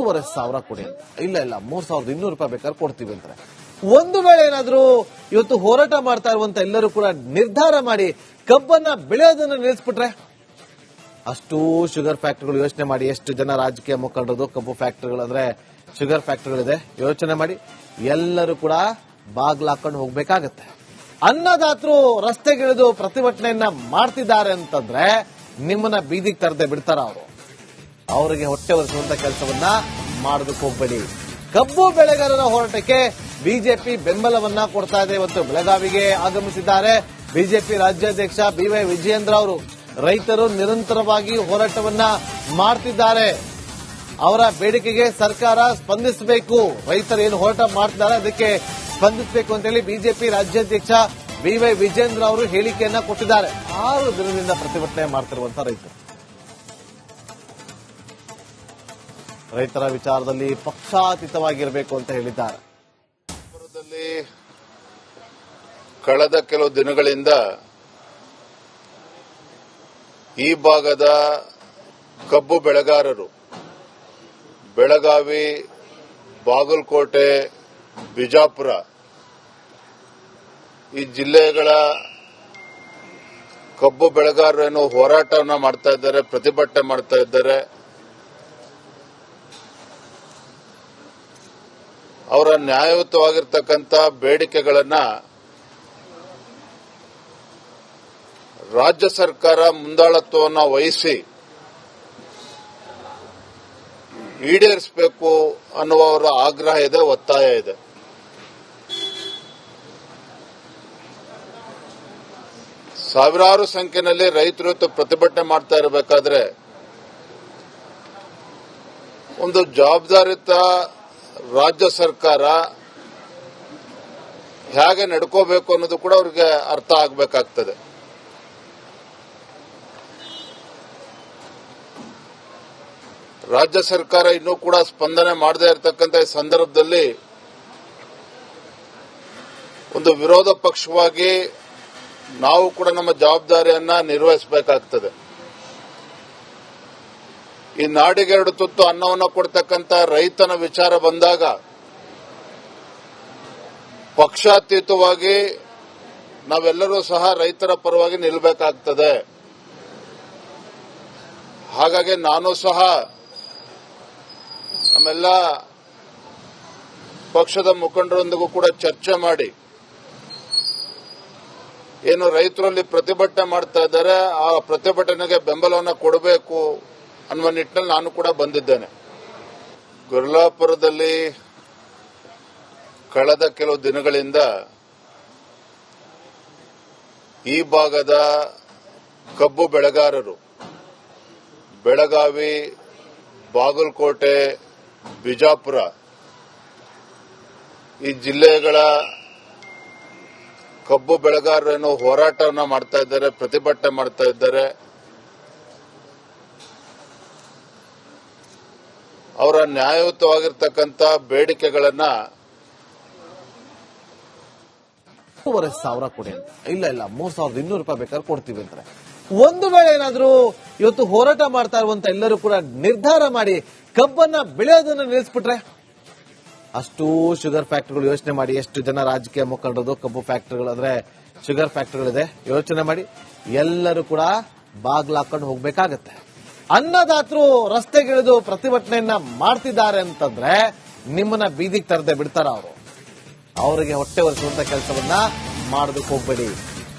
3,500 ಕೊಡಿ ಅಂತ. ಇಲ್ಲ 3,200 ರೂಪಾಯಿ ಬೇಕಾದ್ರೆ ಕೊಡ್ತೀವಿ ಅಂತಾರೆ. ಒಂದು ವೇಳೆ ಏನಾದ್ರೂ ಇವತ್ತು ಹೋರಾಟ ಮಾಡ್ತಾ ಇರುವಂತ ಎಲ್ಲರೂ ಕೂಡ ನಿರ್ಧಾರ ಮಾಡಿ ಕಬ್ಬನ್ನ ಬೆಳೆಯೋದನ್ನ ನಿಲ್ಲಿಸ್ಬಿಟ್ರೆ, ಅಷ್ಟು ಶುಗರ್ ಫ್ಯಾಕ್ಟರಿಗಳು ಯೋಚನೆ ಮಾಡಿ, ಎಷ್ಟು ಜನ ರಾಜಕೀಯ ಮುಖಂಡರು ಕಬ್ಬು ಫ್ಯಾಕ್ಟರಿಗಳು ಅಂದ್ರೆ ಶುಗರ್ ಫ್ಯಾಕ್ಟರಿಗಳಿದೆ, ಯೋಚನೆ ಮಾಡಿ ಎಲ್ಲರೂ ಕೂಡ ಬಾಗ್ಲಾಕೊಂಡು ಹೋಗ್ಬೇಕಾಗತ್ತೆ. ಅನ್ನದಾತರು ರಸ್ತೆಗಿಳಿದು ಪ್ರತಿಭಟನೆಯನ್ನ ಮಾಡ್ತಿದ್ದಾರೆ ಅಂತಂದ್ರೆ ನಿಮ್ಮನ್ನ ಬೀದಿಗೆ ತರದೆ ಬಿಡ್ತಾರ ಅವರು. ಅವರಿಗೆ ಹೊಟ್ಟೆ ಒರೆಸುವಂತ ಕೆಲಸವನ್ನ ಮಾಡೋದಕ್ಕೆ ಹೋಗ್ಬೇಡಿ. ಕಬ್ಬು ಬೆಳೆಗಾರರ ಹೋರಾಟಕ್ಕೆ ಬಿಜೆಪಿ ಬೆಂಬಲವನ್ನ ಕೊಡ್ತಾ ಇದೆ. ಇವತ್ತು ಬೆಳಗಾವಿಗೆ ಆಗಮಿಸಿದ್ದಾರೆ ಬಿಜೆಪಿ ರಾಜ್ಯಾಧ್ಯಕ್ಷ BY ವಿಜಯೇಂದ್ರ ಅವರು. ರೈತರು ನಿರಂತರವಾಗಿ ಹೋರಾಟವನ್ನ ಮಾಡ್ತಿದ್ದಾರೆ. ಅವರ ಬೇಡಿಕೆಗೆ ಸರ್ಕಾರ ಸ್ಪಂದಿಸಬೇಕು. ರೈತರು ಏನು ಹೋರಾಟ ಮಾಡ್ತಿದ್ದಾರೆ ಅದಕ್ಕೆ ಸ್ಪಂದಿಸಬೇಕು ಅಂತ ಹೇಳಿ ಬಿಜೆಪಿ ರಾಜ್ಯಾಧ್ಯಕ್ಷ BY ವಿಜಯೇಂದ್ರ ಅವರು ಹೇಳಿಕೆಯನ್ನ ಕೊಟ್ಟಿದ್ದಾರೆ. 6 ದಿನದಿಂದ ಪ್ರತಿಭಟನೆ ಮಾಡ್ತಿರುವಂತಹ ರೈತರ ವಿಚಾರದಲ್ಲಿ ಪಕ್ಷಾತೀತವಾಗಿರಬೇಕು ಅಂತ ಹೇಳಿದ್ದಾರೆ. ಕಳೆದ ಕೆಲವು ದಿನಗಳಿಂದ ಈ ಭಾಗದ ಕಬ್ಬು ಬೆಳೆಗಾರರು ಬೆಳಗಾವಿ, ಬಾಗಲಕೋಟೆ, ಬಿಜಾಪುರ ಈ ಜಿಲ್ಲೆಗಳ ಕಬ್ಬು ಬೆಳೆಗಾರರೇನು ಹೋರಾಟವನ್ನು ಮಾಡ್ತಾ ಇದ್ದಾರೆ, ಪ್ರತಿಭಟನೆ ಮಾಡ್ತಾ ಇದ್ದಾರೆ. ಅವರ ನ್ಯಾಯಯುತವಾಗಿರ್ತಕ್ಕಂಥ ಬೇಡಿಕೆಗಳನ್ನ ರಾಜ್ಯ ಸರ್ಕಾರ ಮುಂದಾಳತ್ವವನ್ನು ವಹಿಸಿ ಈಡೇರಿಸಬೇಕು ಅನ್ನುವ ಅವರ ಆಗ್ರಹ ಇದೆ, ಒತ್ತಾಯ ಇದೆ. ಸಾವಿರಾರು ಸಂಖ್ಯೆಯಲ್ಲಿ ರೈತರು ಪ್ರತಿಭಟನೆ ಮಾಡ್ತಾ ಇರಬೇಕಾದ್ರೆ ಒಂದು ಜವಾಬ್ದಾರಿಯುತ ರಾಜ್ಯ ಸರ್ಕಾರ ಹೇಗೆ ನಡ್ಕೋಬೇಕು ಅನ್ನೋದು ಕೂಡ ಅವರಿಗೆ ಅರ್ಥ ಆಗಬೇಕಾಗ್ತದೆ. ರಾಜ್ಯ ಸರ್ಕಾರ ಇನ್ನೂ ಕೂಡ ಸ್ಪಂದನೆ ಮಾಡದೇ ಇರತಕ್ಕಂಥ ಈ ಸಂದರ್ಭದಲ್ಲಿ ಒಂದು ವಿರೋಧ ಪಕ್ಷವಾಗಿ ನಾವು ಕೂಡ ನಮ್ಮ ಜವಾಬ್ದಾರಿಯನ್ನ ನಿರ್ವಹಿಸಬೇಕಾಗ್ತದೆ. ಈ ನಾಡಿಗೆ 2 ತುತ್ತು ಅನ್ನವನ್ನು ಕೊಡ್ತಕ್ಕಂಥ ರೈತನ ವಿಚಾರ ಬಂದಾಗ ಪಕ್ಷಾತೀತವಾಗಿ ನಾವೆಲ್ಲರೂ ಸಹ ರೈತರ ಪರವಾಗಿ ನಿಲ್ಲಬೇಕಾಗ್ತದೆ. ಹಾಗಾಗಿ ನಾನು ಸಹ ನಮ್ಮೆಲ್ಲ ಪಕ್ಷದ ಮುಖಂಡರೊಂದಿಗೂ ಕೂಡ ಚರ್ಚೆ ಮಾಡಿ ಏನು ರೈತರಲ್ಲಿ ಪ್ರತಿಭಟನೆ ಮಾಡ್ತಾ ಇದ್ದಾರೆ ಆ ಪ್ರತಿಭಟನೆಗೆ ಬೆಂಬಲವನ್ನು ಕೊಡಬೇಕು ಅನ್ನುವ ನಿಟ್ಟಿನಲ್ಲಿ ನಾನು ಕೂಡ ಬಂದಿದ್ದೇನೆ. ಗುರ್ಲಾಪುರದಲ್ಲಿ ಕಳೆದ ಕೆಲವು ದಿನಗಳಿಂದ ಈ ಭಾಗದ ಕಬ್ಬು ಬೆಳೆಗಾರರು ಬೆಳಗಾವಿ, ಬಾಗಲಕೋಟೆ, ಬಿಜಾಪುರ ಈ ಜಿಲ್ಲೆಗಳ ಕಬ್ಬು ಬೆಳೆಗಾರರೇನು ಹೋರಾಟವನ್ನು ಮಾಡ್ತಾ ಇದ್ದಾರೆ, ಪ್ರತಿಭಟನೆ ಮಾಡ್ತಾ ಇದ್ದಾರೆ. ಅವರ ನ್ಯಾಯಯುತವಾಗಿರ್ತಕ್ಕಂಥ ಬೇಡಿಕೆಗಳನ್ನ 3,500 ಕೊಡಿ ಅಂತ. ಇಲ್ಲ 3,200 ರೂಪಾಯಿ ಬೇಕಾದ್ರೆ ಕೊಡ್ತೀವಿ ಅಂತಾರೆ. ಒಂದು ವೇಳೆ ಏನಾದ್ರೂ ಇವತ್ತು ಹೋರಾಟ ಮಾಡ್ತಾ ಇರುವಂತ ಎಲ್ಲರೂ ಕೂಡ ನಿರ್ಧಾರ ಮಾಡಿ ಕಬ್ಬನ್ನ ಬೆಳೆಯೋದನ್ನ ನಿಲ್ಲಿಸ್ಬಿಟ್ರೆ, ಅಷ್ಟು ಶುಗರ್ ಫ್ಯಾಕ್ಟರಿಗಳು ಯೋಚನೆ ಮಾಡಿ, ಎಷ್ಟು ಜನ ರಾಜಕೀಯ ಮುಖಂಡರು ಕಬ್ಬು ಫ್ಯಾಕ್ಟರಿಗಳು ಅಂದ್ರೆ ಶುಗರ್ ಫ್ಯಾಕ್ಟರಿಗಳಿದೆ, ಯೋಚನೆ ಮಾಡಿ ಎಲ್ಲರೂ ಕೂಡ ಬಾಗ್ಲಾಕೊಂಡು ಹೋಗ್ಬೇಕಾಗತ್ತೆ. ಅನ್ನದಾತರು ರಸ್ತೆಗಿಳಿದು ಪ್ರತಿಭಟನೆಯನ್ನ ಮಾಡ್ತಿದ್ದಾರೆ ಅಂತಂದ್ರೆ ನಿಮ್ಮನ್ನ ಬೀದಿಗೆ ತರದೆ ಬಿಡ್ತಾರ ಅವರು. ಅವರಿಗೆ ಹೊಟ್ಟೆ ಒರೆಸುವಂತ ಕೆಲಸವನ್ನ ಮಾಡೋದಕ್ಕೆ ಹೋಗ್ಬೇಡಿ.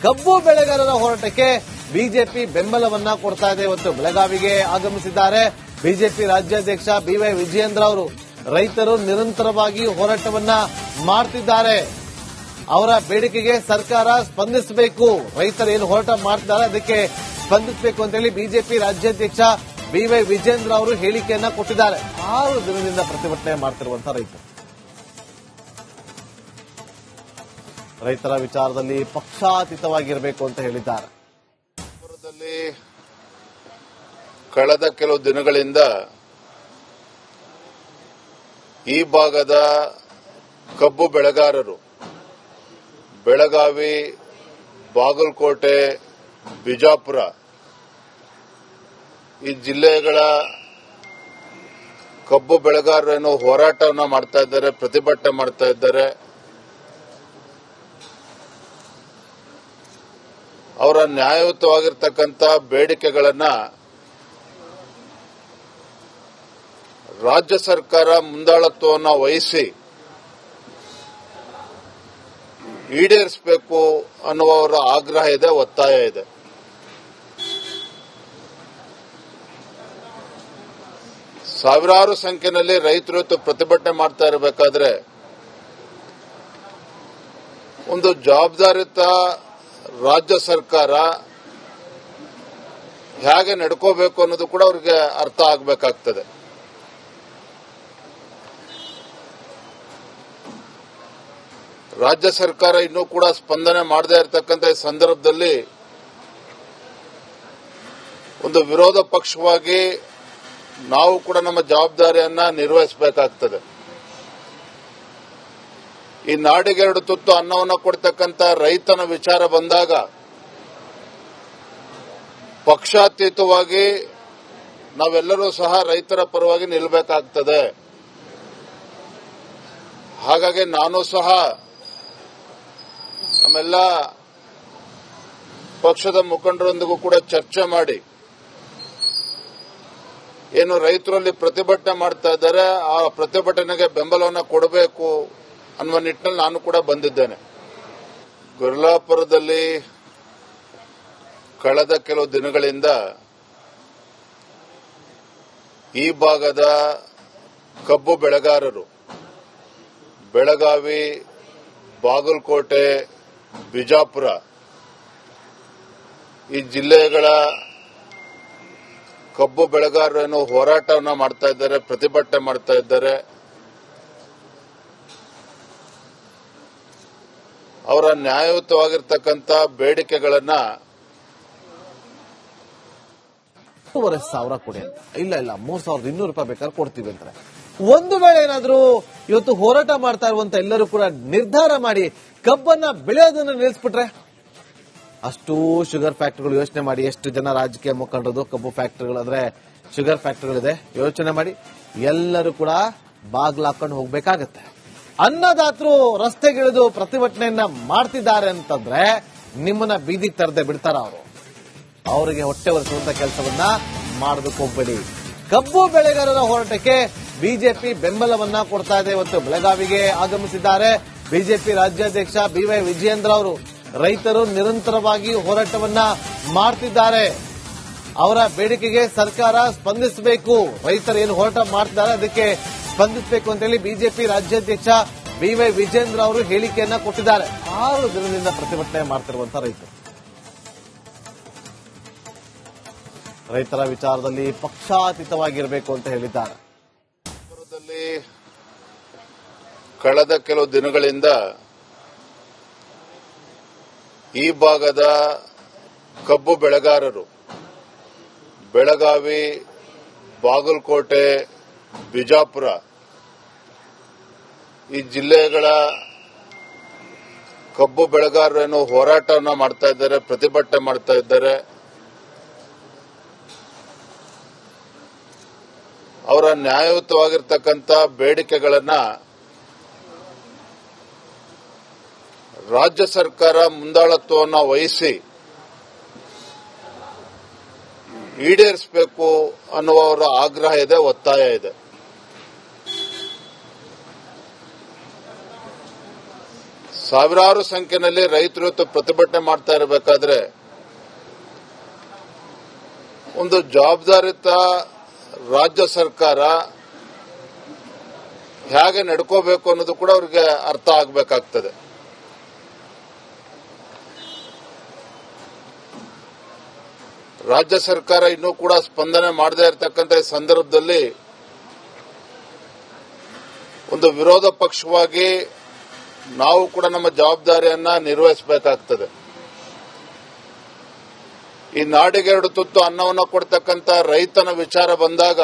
ಕಬ್ಬು ಬೆಳೆಗಾರರ ಹೋರಾಟಕ್ಕೆ ಬಿಜೆಪಿ ಬೆಂಬಲವನ್ನ ಕೊಡ್ತಾ ಇದೆ. ಇವತ್ತು ಬೆಳಗಾವಿಗೆ ಆಗಮಿಸಿದ್ದಾರೆ ಬಿಜೆಪಿ ರಾಜ್ಯಾಧ್ಯಕ್ಷ BY ವಿಜಯೇಂದ್ರ ಅವರು. ರೈತರು ನಿರಂತರವಾಗಿ ಹೋರಾಟವನ್ನ ಮಾಡ್ತಿದ್ದಾರೆ. ಅವರ ಬೇಡಿಕೆಗೆ ಸರ್ಕಾರ ಸ್ಪಂದಿಸಬೇಕು. ರೈತರು ಏನು ಹೋರಾಟ ಮಾಡ್ತಿದ್ದಾರೆ ಅದಕ್ಕೆ ಸ್ಪಂದಿಸಬೇಕು ಅಂತ ಹೇಳಿ ಬಿಜೆಪಿ ರಾಜ್ಯಾಧ್ಯಕ್ಷ BY ವಿಜಯೇಂದ್ರ ಅವರು ಹೇಳಿಕೆಯನ್ನ ಕೊಟ್ಟಿದ್ದಾರೆ. 6 ದಿನದಿಂದ ಪ್ರತಿಭಟನೆ ಮಾಡ್ತಿರುವಂತಹ ರೈತರ ವಿಚಾರದಲ್ಲಿ ಪಕ್ಷಾತೀತವಾಗಿರಬೇಕು ಅಂತ ಹೇಳಿದ್ದಾರೆ. ಕಳೆದ ಕೆಲವು ದಿನಗಳಿಂದ ಈ ಭಾಗದ ಕಬ್ಬು ಬೆಳೆಗಾರರು ಬೆಳಗಾವಿ, ಬಾಗಲಕೋಟೆ, ಬಿಜಾಪುರ ಈ ಜಿಲ್ಲೆಗಳ ಕಬ್ಬು ಬೆಳೆಗಾರರೇನು ಹೋರಾಟವನ್ನ ಮಾಡ್ತಾ ಇದ್ದಾರೆ, ಪ್ರತಿಭಟನೆ ಮಾಡ್ತಾ ಇದ್ದಾರೆ. ಅವರ ನ್ಯಾಯಯುತವಾಗಿರ್ತಕ್ಕಂಥ ಬೇಡಿಕೆಗಳನ್ನ ರಾಜ್ಯ ಸರ್ಕಾರ ಮುಂದಾಳತ್ವವನ್ನು ವಹಿಸಿ ಈಡೇರಿಸಬೇಕು ಅನ್ನುವವರ ಆಗ್ರಹ ಇದೆ, ಒತ್ತಾಯ ಇದೆ. ಸಾವಿರಾರು ಸಂಖ್ಯೆಯಲ್ಲಿ ರೈತರು ಇವತ್ತು ಪ್ರತಿಭಟನೆ ಮಾಡ್ತಾ ಇರಬೇಕಾದ್ರೆ ಒಂದು ಜವಾಬ್ದಾರಿಯುತ ರಾಜ್ಯ ಸರ್ಕಾರ ಹೇಗೆ ನಡ್ಕೋಬೇಕು ಅನ್ನೋದು ಕೂಡ ಅವರಿಗೆ ಅರ್ಥ ಆಗಬೇಕಾಗ್ತದೆ. ರಾಜ್ಯ ಸರ್ಕಾರ ಇನ್ನೂ ಕೂಡ ಸ್ಪಂದನೆ ಮಾಡದೇ ಇರತಕ್ಕಂಥ ಈ ಸಂದರ್ಭದಲ್ಲಿ ಒಂದು ವಿರೋಧ ಪಕ್ಷವಾಗಿ ನಾವು ಕೂಡ ನಮ್ಮ ಜವಾಬ್ದಾರಿಯನ್ನ ನಿರ್ವಹಿಸಬೇಕಾಗ್ತದೆ. ಈ ನಾಡಿಗೆ 2 ತುತ್ತು ಅನ್ನವನ್ನು ಕೊಡ್ತಕ್ಕಂಥ ರೈತನ ವಿಚಾರ ಬಂದಾಗ ಪಕ್ಷಾತೀತವಾಗಿ ನಾವೆಲ್ಲರೂ ಸಹ ರೈತರ ಪರವಾಗಿ ನಿಲ್ಲಬೇಕಾಗ್ತದೆ. ಹಾಗಾಗಿ ನಾನು ಸಹ ನಮ್ಮೆಲ್ಲ ಪಕ್ಷದ ಮುಖಂಡರೊಂದಿಗೂ ಕೂಡ ಚರ್ಚೆ ಮಾಡಿ ಏನು ರೈತರಲ್ಲಿ ಪ್ರತಿಭಟನೆ ಮಾಡ್ತಾ ಇದ್ದಾರೆ ಆ ಪ್ರತಿಭಟನೆಗೆ ಬೆಂಬಲವನ್ನು ಕೊಡಬೇಕು ಅನ್ನುವ ನಿಟ್ಟಿನಲ್ಲಿ ನಾನು ಕೂಡ ಬಂದಿದ್ದೇನೆ. ಗುರ್ಲಾಪುರದಲ್ಲಿ ಕಳೆದ ಕೆಲವು ದಿನಗಳಿಂದ ಈ ಭಾಗದ ಕಬ್ಬು ಬೆಳೆಗಾರರು ಬೆಳಗಾವಿ, ಬಾಗಲಕೋಟೆ, ಬಿಜಾಪುರ ಈ ಜಿಲ್ಲೆಗಳ ಕಬ್ಬು ಬೆಳೆಗಾರರೇನು ಹೋರಾಟವನ್ನ ಮಾಡ್ತಾ ಇದ್ದಾರೆ, ಪ್ರತಿಭಟನೆ ಮಾಡ್ತಾ ಇದ್ದಾರೆ. ಅವರ ನ್ಯಾಯಯುತವಾಗಿರ್ತಕ್ಕಂಥ ಬೇಡಿಕೆಗಳನ್ನ 2,500 ಕೊಡಿ ಅಂತ. ಇಲ್ಲ 3,200 ರೂಪಾಯಿ ಬೇಕಾದ್ರೆ ಕೊಡ್ತೀವಿ ಅಂತಾರೆ. ಒಂದು ವೇಳೆ ಏನಾದ್ರೂ ಇವತ್ತು ಹೋರಾಟ ಮಾಡ್ತಾ ಇರುವಂತ ಎಲ್ಲರೂ ಕೂಡ ನಿರ್ಧಾರ ಮಾಡಿ ಕಬ್ಬನ್ನ ಬೆಳೆಯೋದನ್ನ ನಿಲ್ಲಿಸ್ಬಿಟ್ರೆ, ಅಷ್ಟು ಶುಗರ್ ಫ್ಯಾಕ್ಟರಿಗಳು ಯೋಚನೆ ಮಾಡಿ, ಎಷ್ಟು ಜನ ರಾಜಕೀಯ ಮುಖಂಡರದು ಕಬ್ಬು ಫ್ಯಾಕ್ಟರಿಗಳು ಅಂದ್ರೆ ಶುಗರ್ ಫ್ಯಾಕ್ಟರಿಗಳಿದೆ, ಯೋಚನೆ ಮಾಡಿ ಎಲ್ಲರೂ ಕೂಡ ಬಾಗ್ಲು ಹಾಕೊಂಡು ಹೋಗ್ಬೇಕಾಗತ್ತೆ. ಅನ್ನದಾತರು ರಸ್ತೆಗಿಳಿದು ಪ್ರತಿಭಟನೆಯನ್ನ ಮಾಡ್ತಿದ್ದಾರೆ ಅಂತಂದ್ರೆ ನಿಮ್ಮನ್ನ ಬೀದಿಗೆ ತರದೆ ಬಿಡ್ತಾರ ಅವರು. ಅವರಿಗೆ ಹೊಟ್ಟೆ ಒರೆಸುವಂತ ಕೆಲಸವನ್ನ ಮಾಡೋದಕ್ಕೆ ಹೋಗ್ಬೇಡಿ. ಕಬ್ಬು ಬೆಳೆಗಾರರ ಹೋರಾಟಕ್ಕೆ ಬಿಜೆಪಿ ಬೆಂಬಲವನ್ನ ಕೊಡ್ತಾ ಇದೆ. ಇವತ್ತು ಬೆಳಗಾವಿಗೆ ಆಗಮಿಸಿದ್ದಾರೆ ಬಿಜೆಪಿ ರಾಜ್ಯಾಧ್ಯಕ್ಷ BY ವಿಜಯೇಂದ್ರ ಅವರು. ರೈತರು ನಿರಂತರವಾಗಿ ಹೋರಾಟವನ್ನ ಮಾಡ್ತಿದ್ದಾರೆ. ಅವರ ಬೇಡಿಕೆಗೆ ಸರ್ಕಾರ ಸ್ಪಂದಿಸಬೇಕು. ರೈತರು ಏನು ಹೋರಾಟ ಮಾಡ್ತಿದ್ದಾರೆ ಅದಕ್ಕೆ ಸ್ಪಂದಿಸಬೇಕು ಅಂತ ಹೇಳಿ ಬಿಜೆಪಿ ರಾಜ್ಯಾಧ್ಯಕ್ಷ BY ವಿಜಯೇಂದ್ರ ಅವರು ಹೇಳಿಕೆಯನ್ನ ಕೊಟ್ಟಿದ್ದಾರೆ. 6 ದಿನದಿಂದ ಪ್ರತಿಭಟನೆ ಮಾಡ್ತಿರುವಂತಹ ರೈತರ ವಿಚಾರದಲ್ಲಿ ಪಕ್ಷಾತೀತವಾಗಿರಬೇಕು ಅಂತ ಹೇಳಿದ್ದಾರೆ. ಕಳೆದ ಕೆಲವು ದಿನಗಳಿಂದ ಈ ಭಾಗದ ಕಬ್ಬು ಬೆಳೆಗಾರರು ಬೆಳಗಾವಿ, ಬಾಗಲಕೋಟೆ, ಬಿಜಾಪುರ ಈ ಜಿಲ್ಲೆಗಳ ಕಬ್ಬು ಬೆಳೆಗಾರರೇನು ಹೋರಾಟವನ್ನ ಮಾಡ್ತಾ ಇದ್ದಾರೆ, ಪ್ರತಿಭಟನೆ ಮಾಡ್ತಾ ಇದ್ದಾರೆ. ಅವರ ನ್ಯಾಯಯುತವಾಗಿರ್ತಕ್ಕಂಥ ಬೇಡಿಕೆಗಳನ್ನ ರಾಜ್ಯ ಸರ್ಕಾರ ಮುಂದಾಳತ್ವವನ್ನು ವಹಿಸಿ ಈಡೇರಿಸಬೇಕು ಅನ್ನುವವರ ಆಗ್ರಹ ಇದೆ, ಒತ್ತಾಯ ಇದೆ. ಸಾವಿರಾರು ಸಂಖ್ಯೆಯಲ್ಲಿ ರೈತರು ಇವತ್ತು ಪ್ರತಿಭಟನೆ ಮಾಡ್ತಾ ಇರಬೇಕಾದ್ರೆ ಒಂದು ಜವಾಬ್ದಾರಿಯುತ ರಾಜ್ಯ ಸರ್ಕಾರ ಹೇಗೆ ನಡ್ಕೋಬೇಕು ಅನ್ನೋದು ಕೂಡ ಅವರಿಗೆ ಅರ್ಥ ಆಗಬೇಕಾಗ್ತದೆ. ರಾಜ್ಯ ಸರ್ಕಾರ ಇನ್ನೂ ಕೂಡ ಸ್ಪಂದನೆ ಮಾಡದೇ ಇರತಕ್ಕಂಥ ಈ ಸಂದರ್ಭದಲ್ಲಿ ಒಂದು ವಿರೋಧ ಪಕ್ಷವಾಗಿ ನಾವು ಕೂಡ ನಮ್ಮ ಜವಾಬ್ದಾರಿಯನ್ನ ನಿರ್ವಹಿಸಬೇಕಾಗ್ತದೆ. ಈ ನಾಡಿಗೆ 2 ತುತ್ತು ಅನ್ನವನ್ನು ಕೊಡ್ತಕ್ಕಂಥ ರೈತನ ವಿಚಾರ ಬಂದಾಗ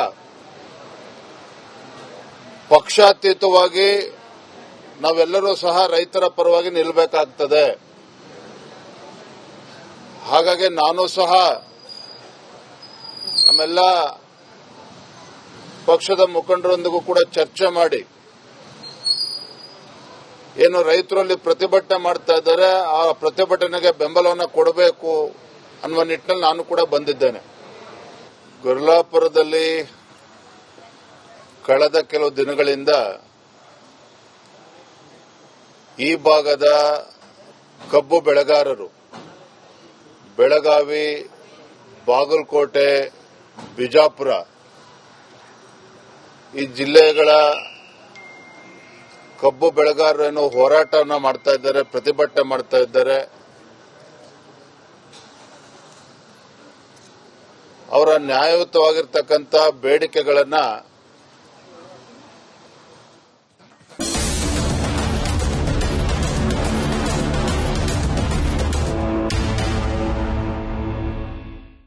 ಪಕ್ಷಾತೀತವಾಗಿ ನಾವೆಲ್ಲರೂ ಸಹ ರೈತರ ಪರವಾಗಿ ನಿಲ್ಲಬೇಕಾಗ್ತದೆ. ಹಾಗಾಗಿ ನಾನು ಸಹ ನಮ್ಮೆಲ್ಲ ಪಕ್ಷದ ಮುಖಂಡರೊಂದಿಗೂ ಕೂಡ ಚರ್ಚೆ ಮಾಡಿ ಏನು ರೈತರಲ್ಲಿ ಪ್ರತಿಭಟನೆ ಮಾಡ್ತಾ ಇದ್ದಾರೆ ಆ ಪ್ರತಿಭಟನೆಗೆ ಬೆಂಬಲವನ್ನು ಕೊಡಬೇಕು ಅನ್ನುವ ನಿಟ್ಟಿನಲ್ಲಿ ನಾನು ಕೂಡ ಬಂದಿದ್ದೇನೆ. ಗುರ್ಲಾಪುರದಲ್ಲಿ ಕಳೆದ ಕೆಲವು ದಿನಗಳಿಂದ ಈ ಭಾಗದ ಕಬ್ಬು ಬೆಳೆಗಾರರು ಬೆಳಗಾವಿ, ಬಾಗಲಕೋಟೆ, ಬಿಜಾಪುರ ಈ ಜಿಲ್ಲೆಗಳ ಕಬ್ಬು ಬೆಳೆಗಾರರು ಹೋರಾಟವನ್ನು ಮಾಡ್ತಾ ಇದ್ದಾರೆ, ಪ್ರತಿಭಟನೆ ಮಾಡ್ತಾ ಇದ್ದಾರೆ. ಅವರ ನ್ಯಾಯಯುತವಾಗಿರ್ತಕ್ಕಂಥ ಬೇಡಿಕೆಗಳನ್ನ